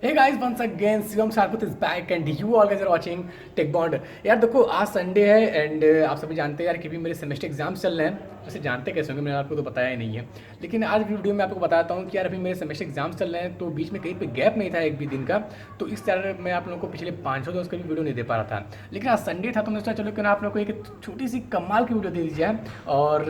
Hey guys once again Shivam Sarkut is back and you all guys are watching Techbond. यार देखो आज Sunday है and आप सभी जानते हैं यार कि भी मेरे सेमेस्टर एग्जाम्स चल रहे हैं। वैसे जानते कैसे होंगे, मैंने आपको तो बताया ही नहीं है, लेकिन आज भी वीडियो में आपको बताता हूँ कि यार अभी मेरे सेमेस्टर एग्जाम्स चल रहे हैं तो बीच में कहीं पे गैप नहीं था एक भी दिन का। तो इस तरह मैं आप लोगों को पिछले 500 दिनों का भी वीडियो नहीं दे पा रहा था, लेकिन आज संडे था तो मैंने सोचा चलो क्यों ना आप लोग को एक छोटी सी कमाल की वीडियो दे दी जाए। और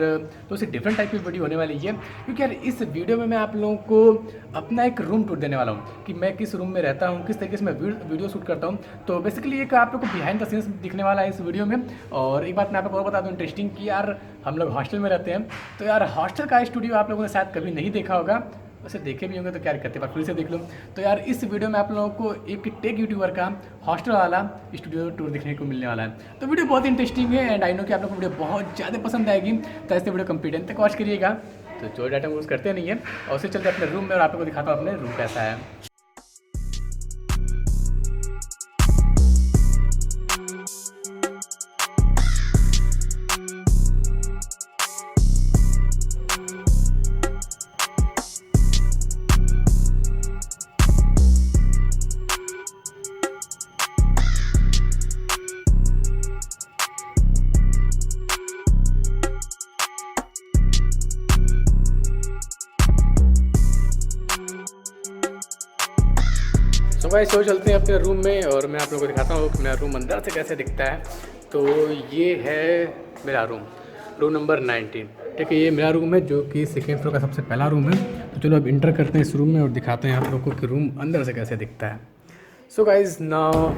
तो उसे डिफरेंट टाइप की वीडियो होने वाली है, क्योंकि यार इस वीडियो में मैं आप लोगों को अपना एक रूम टूर देने वाला हूँ कि मैं किस रूम में रहता हूँ, किस तरीके से मैं वीडियो शूट करता हूँ। तो बेसिकली एक आप लोग को बिहाइंड द सीन्स दिखने वाला है इस वीडियो में। और एक बात मैं आपको और बता दूँ इंटरेस्टिंग कि यार हम लोग हॉस्टल में रहते हैं, तो यार हॉस्टल का स्टूडियो आप लोगों ने शायद कभी नहीं देखा होगा। वैसे देखे भी होंगे तो क्या करते बार फिर से देख लो। तो यार इस वीडियो में आप लोगों को एक टेक यूट्यूबर का हॉस्टल वाला स्टूडियो टूर देखने को मिलने वाला है। तो वीडियो बहुत इंटरेस्टिंग है एंड आई नो कि आप लोग को वीडियो बहुत ज़्यादा पसंद आएगी, तो ऐसे वीडियो कंप्लीट एंड तक वॉच करिएगा। तो जो डाटा यूज़ करते नहीं है और उससे चलते अपने रूम में और आप लोगों को दिखाता हूँ अपने रूम कैसा है। तो भाई सो चलते हैं अपने रूम में और मैं आप लोगों को दिखाता हूँ कि मेरा रूम अंदर से कैसे दिखता है। तो ये है मेरा रूम, रूम नंबर 19। ठीक है, ये मेरा रूम है जो कि सेकेंड फ्लोर का सबसे पहला रूम है। तो चलो अब इंटर करते हैं इस रूम में और दिखाते हैं आप लोगों को कि रूम अंदर से कैसे दिखता है। So guys now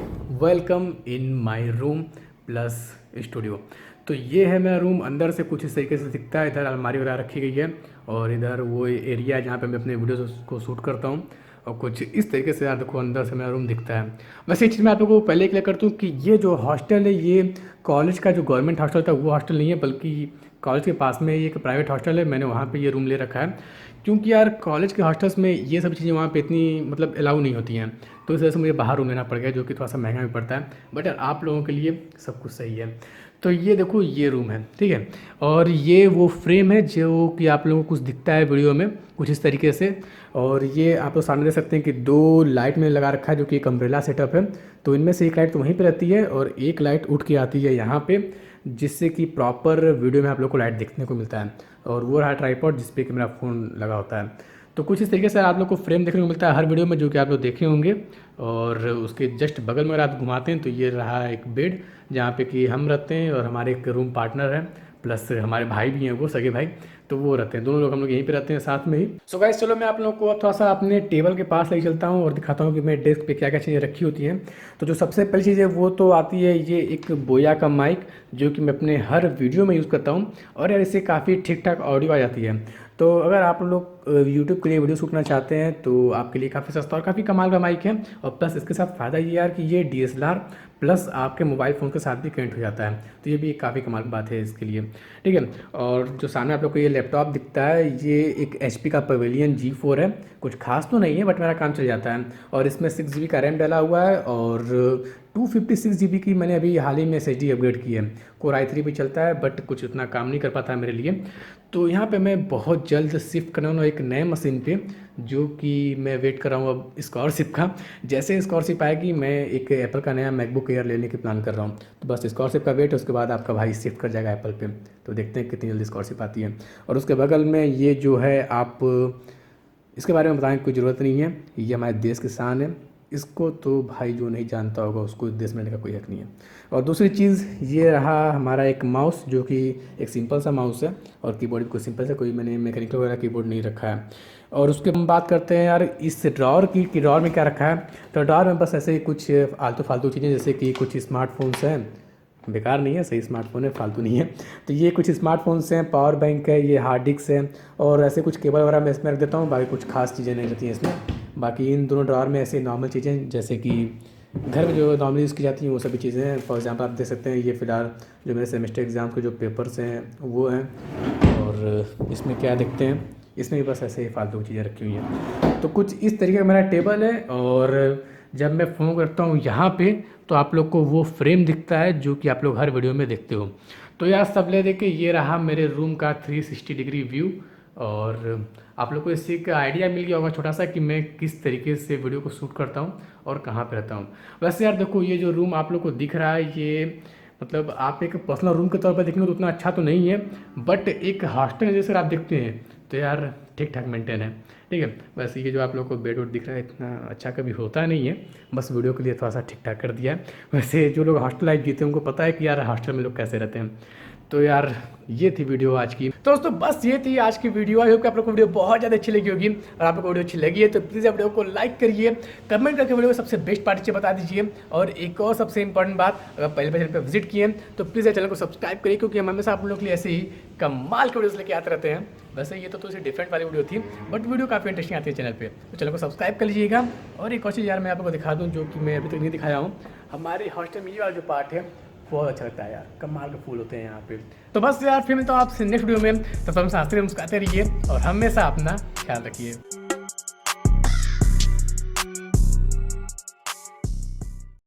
welcome in my room plus studio. तो ये है मेरा रूम, अंदर से कुछ इस तरीके से दिखता है। इधर अलमारी वगैरह रखी गई है और इधर वो एरिया है जहाँ पे मैं अपने वीडियोज़ को शूट करता हूँ। और कुछ इस तरीके से यार देखो अंदर से मेरा रूम दिखता है। वैसे एक चीज़ मैं आप लोगों को पहले क्लियर करता हूँ कि ये जो हॉस्टल है ये कॉलेज का जो गवर्नमेंट हॉस्टल था वो हॉस्टल नहीं है, बल्कि कॉलेज के पास में एक प्राइवेट हॉस्टल है। मैंने वहाँ पे ये रूम ले रखा है क्योंकि यार कॉलेज के हॉस्टल्स में ये सब चीज़ें वहाँ पे इतनी मतलब अलाउ नहीं होती हैं, तो इस वजह से मुझे बाहर रूम लेना पड़ गया जो कि थोड़ा सा महंगा भी पड़ता है। बट यार आप लोगों के लिए सब कुछ सही है। तो ये देखो ये रूम है, ठीक है। और ये वो फ्रेम है जो कि आप लोगों को कुछ दिखता है वीडियो में कुछ इस तरीके से। और ये आप लोग सामने देख सकते हैं कि दो लाइट मैंने लगा रखा है जो कि एक अम्ब्रेला सेटअप है। तो इनमें से एक लाइट तो वहीं पे रहती है और एक लाइट उठ के आती है यहाँ पे, जिससे कि प्रॉपर वीडियो में आप लोग को लाइट देखने को मिलता है। और वो रहा ट्राइपॉड जिस पे कि मेरा फ़ोन लगा होता है। तो कुछ इस तरीके से आप लोग को फ्रेम देखने को मिलता है हर वीडियो में जो कि आप लोग देखे होंगे। और उसके जस्ट बगल में अगर आप घुमाते हैं तो ये रहा एक बेड जहाँ पे कि हम रहते हैं और हमारे एक रूम पार्टनर है, प्लस हमारे भाई भी हैं वो सगे भाई, तो वो रहते हैं। दोनों लोग हम लोग यहीं पे रहते हैं साथ में ही। सो गाइस चलो मैं आप लोगों को अब थोड़ा सा अपने टेबल के पास लेके चलता हूँ और दिखाता हूँ कि मेरे डेस्क पे क्या क्या चीज़ें रखी होती हैं। तो जो सबसे पहली चीज़ है वो तो आती है ये एक बोया का माइक जो कि मैं अपने हर वीडियो में यूज़ करता हूँ। और यार इससे काफ़ी ठीक ठाक ऑडियो आ जाती है। तो अगर आप लोग यूट्यूब के लिए वीडियो शूट करना चाहते हैं तो आपके लिए काफ़ी सस्ता और काफ़ी कमाल का माइक है। और प्लस इसके साथ फ़ायदा ये यार कि ये DSLR प्लस आपके मोबाइल फ़ोन के साथ भी कनेक्ट हो जाता है, तो ये भी काफ़ी कमाल की बात है इसके लिए, ठीक है। और जो सामने आप लोग को ये लैपटॉप दिखता है ये एक HP का पवेलियन G4 है। कुछ खास तो नहीं है बट मेरा काम चल जाता है। और इसमें 6 GB का रैम डाला हुआ है और 256 GB की मैंने अभी हाल ही में SSD अपग्रेड की है। कोर i3 भी चलता है बट कुछ उतना काम नहीं कर पाता है मेरे लिए। तो यहाँ पे मैं बहुत जल्द शिफ्ट करने वाला हूँ एक नए मशीन पे, जो कि मैं वेट कर रहा हूँ अब स्कॉलरशिप का। जैसे स्कॉलरशिप आएगी मैं एक एप्पल का नया मैकबुक एयर लेने की प्लान कर रहा हूँ। तो बस स्कॉलरशिप का वेट, उसके बाद आपका भाई शिफ्ट कर जाएगा एप्पल पे। तो देखते हैं कितनी जल्दी स्कॉलरशिप आती है। और उसके बगल में ये जो है आप इसके बारे में बताने की कोई ज़रूरत नहीं है, ये हमारे देश की शान है। इसको तो भाई जो नहीं जानता होगा उसको इस देश में रहने का कोई हक नहीं है। और दूसरी चीज़ ये रहा हमारा एक माउस जो कि एक सिंपल सा माउस है और कीबोर्ड भी कुछ सिंपल से, कोई मैंने मैकेनिकल वगैरह कीबोर्ड नहीं रखा है। और उसके हम बात करते हैं यार इस ड्रॉर की कि ड्रॉर में क्या रखा है। तो ड्रॉर में बस ऐसे ही कुछ आलतू फालतू चीज़ें जैसे कि कुछ स्मार्टफोन्स हैं, बेकार नहीं है, सही स्मार्टफोन है, फालतू नहीं है। तो ये कुछ स्मार्टफोन्स हैं, पावर बैंक है, ये हार्ड डिस्क है और ऐसे कुछ केबल वगैरह मैं इसमें रख देता हूँ। बाकी कुछ खास चीज़ें नहीं रहती हैं इसमें। बाकी इन दोनों ड्रॉर में ऐसे नॉर्मल चीज़ें जैसे कि घर में जो नॉर्मली यूज़ की जाती हैं वो सभी चीज़ें हैं। फॉर एग्जांपल आप देख सकते हैं ये फ़िलहाल जो मेरे सेमेस्टर एग्ज़ाम के जो पेपर्स हैं वो हैं। और इसमें क्या देखते हैं, इसमें भी बस ऐसे ही फालतू की चीज़ें रखी हुई हैं। तो कुछ इस तरीके का मेरा टेबल है। और जब मैं फ़ोन करता हूँ यहाँ पे तो आप लोग को वो फ्रेम दिखता है जो कि आप लोग हर वीडियो में देखते हो। तो यार सब ले दे के ये रहा मेरे रूम का 360 डिग्री व्यू। और आप लोग को इससे एक आइडिया मिल गया होगा छोटा सा कि मैं किस तरीके से वीडियो को शूट करता हूँ और कहाँ पे रहता हूँ। वैसे यार देखो, ये जो रूम आप लोग को दिख रहा है, ये मतलब आप एक पर्सनल रूम के तौर पर देखेंगे तो उतना अच्छा तो नहीं है, बट एक हॉस्टल जैसे आप देखते हैं तो यार ठीक ठाक मेंटेन है। ठीक है, वैसे ये जो आप लोग को बेड वुड दिख रहा है इतना अच्छा कभी होता नहीं है, बस वीडियो के लिए थोड़ा सा ठीक ठाक कर दिया है। वैसे जो लोग हॉस्टल लाइफ जीते हैं उनको पता है कि यार हॉस्टल में लोग कैसे रहते हैं। तो यार ये थी वीडियो आज की। तो दोस्तों बस ये थी आज की वीडियो। आई होप कि आप लोग को वीडियो बहुत ज़्यादा अच्छी लगी होगी, और आप लोग को वीडियो अच्छी लगी है तो प्लीज़ वीडियो को लाइक करिए, कमेंट करके वीडियो को सबसे बेस्ट पार्ट नीचे बता दीजिए। और एक और सबसे इंपॉर्टेंट बात, अगर पहले चैनल पर विजिट किए तो प्लीज़ चैनल को सब्सक्राइब करिए, क्योंकि हम हमेशा आप लोगों के लिए ऐसे ही कमाल के वीडियोस लेके आते रहते हैं। वैसे ये तो थोड़ी सी डिफरेंट वाली वीडियो थी, बट वीडियो काफ़ी इंटरेस्टिंग आती है चैनल पे, तो चैनल को सब्सक्राइब कर लीजिएगा। और एक और चीज़ यार मैं आप लोगों को दिखा दूँ जो कि मैं अभी तक नहीं दिखाया हूँ, हमारे हॉस्टल में ये वाला जो पार्ट है बहुत अच्छा लगता है यार, कमाल के फूल होते हैं यहाँ पे। तो बस यार फिर मिलता हूँ आपसे नेक्स्ट वीडियो में, तब तक हंसते रहिए, मुस्कुराते रहिए और हमेशा अपना ख्याल रखिए।